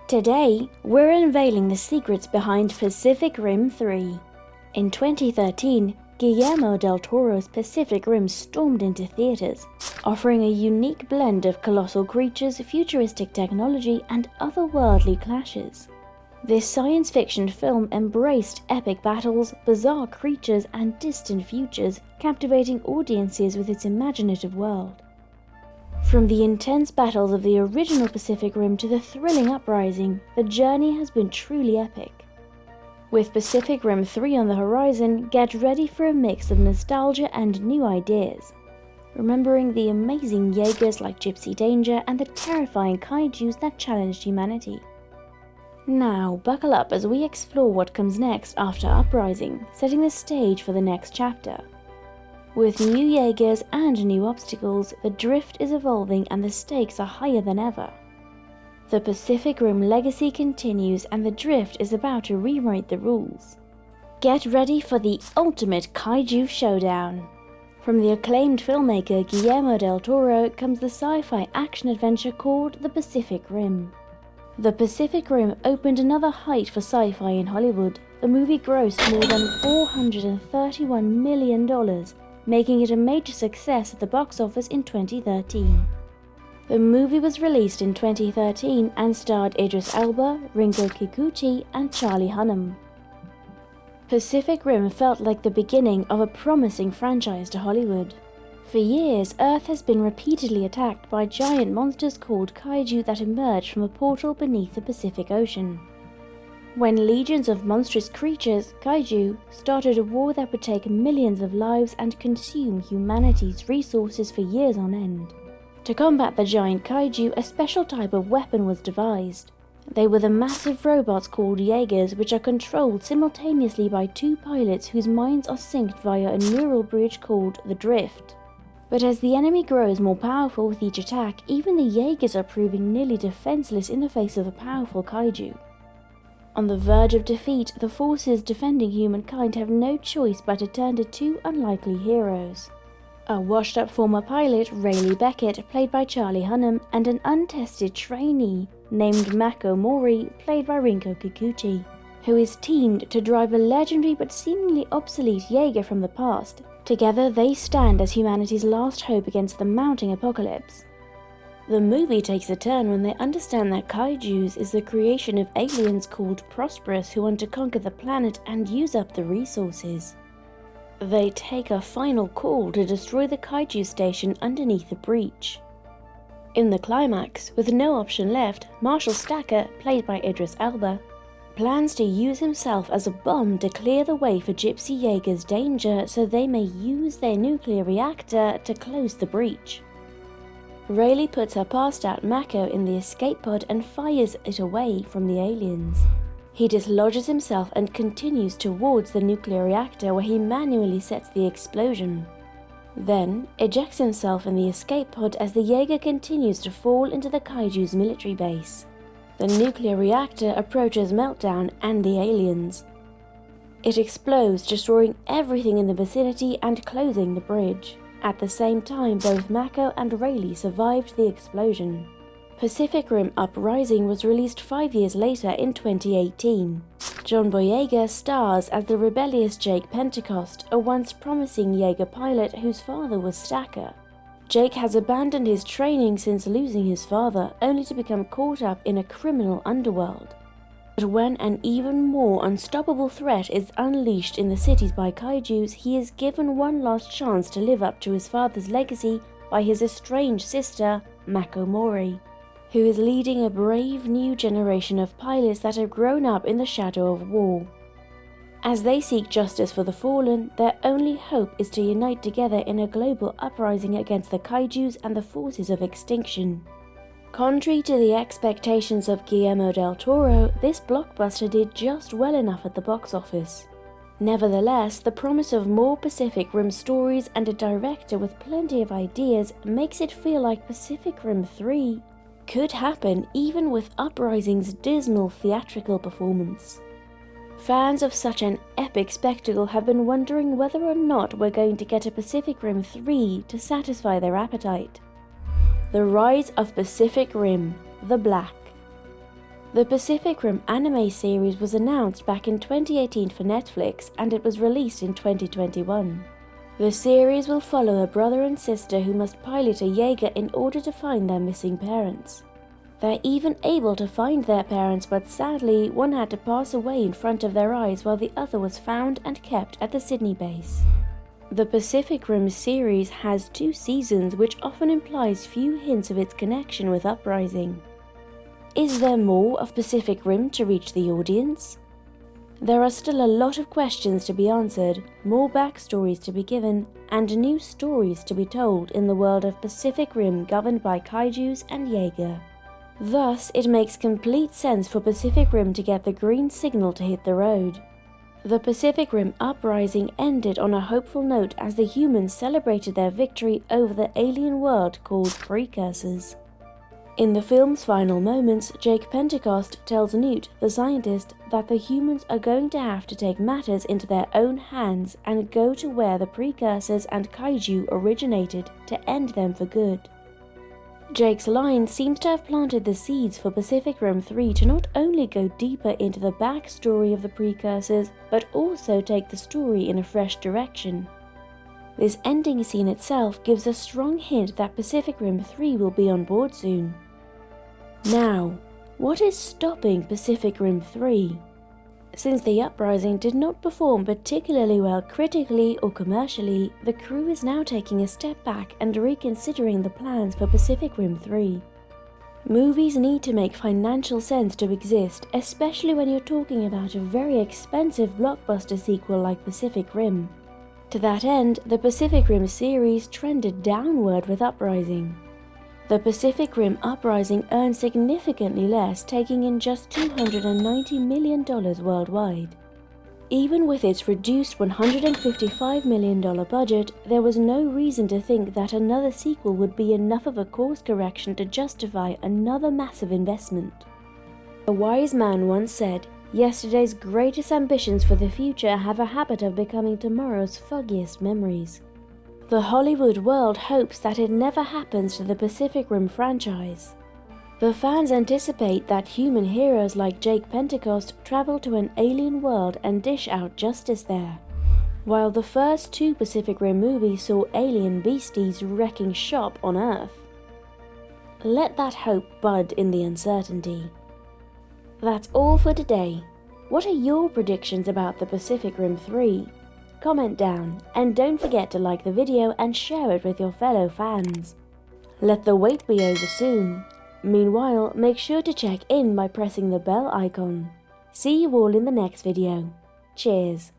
Today, we're unveiling the secrets behind Pacific Rim 3. In 2013, Guillermo del Toro's Pacific Rim stormed into theaters, offering a unique blend of colossal creatures, futuristic technology, and otherworldly clashes. This science fiction film embraced epic battles, bizarre creatures, and distant futures, captivating audiences with its imaginative world. From the intense battles of the original Pacific Rim to the thrilling uprising, the journey has been truly epic. With Pacific Rim 3 on the horizon, get ready for a mix of nostalgia and new ideas, remembering the amazing Jaegers like Gypsy Danger and the terrifying kaijus that challenged humanity. Now, buckle up as we explore what comes next after Uprising, setting the stage for the next chapter. With new Jaegers and new obstacles, the drift is evolving and the stakes are higher than ever. The Pacific Rim legacy continues and the drift is about to rewrite the rules. Get ready for the ultimate kaiju showdown. From the acclaimed filmmaker Guillermo del Toro comes the sci-fi action-adventure called The Pacific Rim. The Pacific Rim opened another height for sci-fi in Hollywood. The movie grossed more than $431 million, making it a major success at the box office in 2013. The movie was released in 2013 and starred Idris Elba, Ringo Kikuchi, and Charlie Hunnam. Pacific Rim felt like the beginning of a promising franchise to Hollywood. For years, Earth has been repeatedly attacked by giant monsters called kaiju that emerge from a portal beneath the Pacific Ocean. When legions of monstrous creatures, kaiju, started a war that would take millions of lives and consume humanity's resources for years on end. To combat the giant kaiju, a special type of weapon was devised. They were the massive robots called Jaegers, which are controlled simultaneously by two pilots whose minds are synced via a neural bridge called the Drift. But as the enemy grows more powerful with each attack, even the Jaegers are proving nearly defenseless in the face of a powerful kaiju. On the verge of defeat, the forces defending humankind have no choice but to turn to two unlikely heroes. A washed-up former pilot, Rayleigh Beckett, played by Charlie Hunnam, and an untested trainee named Mako Mori, played by Rinko Kikuchi, who is teamed to drive a legendary but seemingly obsolete Jaeger from the past. Together, they stand as humanity's last hope against the mounting apocalypse. The movie takes a turn when they understand that kaijus is the creation of aliens called Prosperous who want to conquer the planet and use up the resources. They take a final call to destroy the kaiju station underneath the breach. In the climax, with no option left, Marshall Stacker, played by Idris Elba, plans to use himself as a bomb to clear the way for Gypsy Jaeger's danger so they may use their nuclear reactor to close the breach. Rayleigh puts her passed-out Mako in the escape pod and fires it away from the aliens. He dislodges himself and continues towards the nuclear reactor where he manually sets the explosion. Then, ejects himself in the escape pod as the Jaeger continues to fall into the kaiju's military base. The nuclear reactor approaches meltdown and the aliens. It explodes, destroying everything in the vicinity and closing the bridge. At the same time, both Mako and Rayleigh survived the explosion. Pacific Rim Uprising was released 5 years later in 2018. John Boyega stars as the rebellious Jake Pentecost, a once promising Jaeger pilot whose father was Stacker. Jake has abandoned his training since losing his father, only to become caught up in a criminal underworld. But when an even more unstoppable threat is unleashed in the cities by kaijus, he is given one last chance to live up to his father's legacy by his estranged sister, Mako Mori, who is leading a brave new generation of pilots that have grown up in the shadow of war. As they seek justice for the fallen, their only hope is to unite together in a global uprising against the kaijus and the forces of extinction. Contrary to the expectations of Guillermo del Toro, this blockbuster did just well enough at the box office. Nevertheless, the promise of more Pacific Rim stories and a director with plenty of ideas makes it feel like Pacific Rim 3 could happen even with Uprising's dismal theatrical performance. Fans of such an epic spectacle have been wondering whether or not we're going to get a Pacific Rim 3 to satisfy their appetite. The Rise of Pacific Rim, The Black. The Pacific Rim anime series was announced back in 2018 for Netflix, and it was released in 2021. The series will follow a brother and sister who must pilot a Jaeger in order to find their missing parents. They're even able to find their parents, but sadly one had to pass away in front of their eyes while the other was found and kept at the Sydney base. The Pacific Rim series has 2 seasons, which often implies few hints of its connection with Uprising. Is there more of Pacific Rim to reach the audience? There are still a lot of questions to be answered, more backstories to be given, and new stories to be told in the world of Pacific Rim governed by kaijus and Jaeger. Thus, it makes complete sense for Pacific Rim to get the green signal to hit the road. The Pacific Rim Uprising ended on a hopeful note as the humans celebrated their victory over the alien world called Precursors. In the film's final moments, Jake Pentecost tells Newt, the scientist, that the humans are going to have to take matters into their own hands and go to where the Precursors and kaiju originated to end them for good. Jake's line seems to have planted the seeds for Pacific Rim 3 to not only go deeper into the backstory of the Precursors, but also take the story in a fresh direction. This ending scene itself gives a strong hint that Pacific Rim 3 will be on board soon. Now, what is stopping Pacific Rim 3? Since the Uprising did not perform particularly well critically or commercially, the crew is now taking a step back and reconsidering the plans for Pacific Rim 3. Movies need to make financial sense to exist, especially when you're talking about a very expensive blockbuster sequel like Pacific Rim. To that end, the Pacific Rim series trended downward with Uprising. The Pacific Rim Uprising earned significantly less, taking in just $290 million worldwide. Even with its reduced $155 million budget, there was no reason to think that another sequel would be enough of a course correction to justify another massive investment. A wise man once said, "Yesterday's greatest ambitions for the future have a habit of becoming tomorrow's foggiest memories." The Hollywood world hopes that it never happens to the Pacific Rim franchise. The fans anticipate that human heroes like Jake Pentecost travel to an alien world and dish out justice there, while the first 2 Pacific Rim movies saw alien beasties wrecking shop on Earth. Let that hope bud in the uncertainty. That's all for today. What are your predictions about the Pacific Rim 3? Comment down, and don't forget to like the video and share it with your fellow fans. Let the wait be over soon. Meanwhile, make sure to check in by pressing the bell icon. See you all in the next video. Cheers.